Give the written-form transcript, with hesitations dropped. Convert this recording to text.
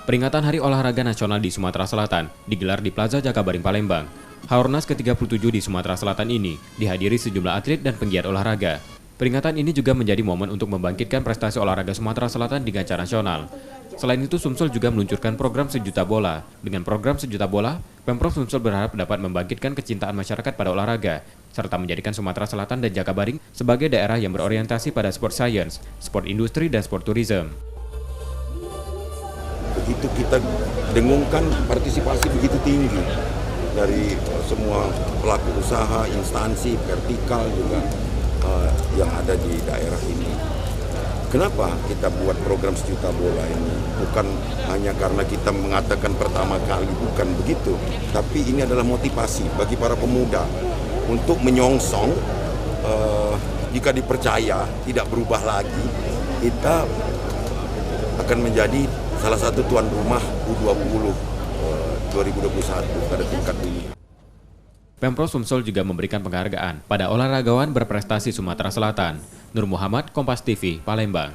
Peringatan Hari Olahraga Nasional di Sumatera Selatan digelar di Plaza Jakabaring, Palembang. Haornas ke-37 di Sumatera Selatan ini dihadiri sejumlah atlet dan penggiat olahraga. Peringatan ini juga menjadi momen untuk membangkitkan prestasi olahraga Sumatera Selatan di kancah nasional. Selain itu, Sumsel juga meluncurkan program Sejuta Bola. Dengan program Sejuta Bola, Pemprov Sumsel berharap dapat membangkitkan kecintaan masyarakat pada olahraga, serta menjadikan Sumatera Selatan dan Jakabaring sebagai daerah yang berorientasi pada sport science, sport industri, dan sport tourism. Begitu kita dengungkan partisipasi begitu tinggi dari semua pelaku usaha, instansi, vertikal juga yang ada di daerah ini. Kenapa kita buat program Sejuta Bola ini? Bukan hanya karena kita mengatakan pertama kali, bukan begitu. Tapi ini adalah motivasi bagi para pemuda untuk menyongsong jika dipercaya tidak berubah lagi, kita akan menjadi salah satu tuan rumah U20 2021 pada tingkat dunia. Pemprov Sumsel juga memberikan penghargaan pada olahragawan berprestasi Sumatera Selatan. Nur Muhammad, Kompas TV, Palembang.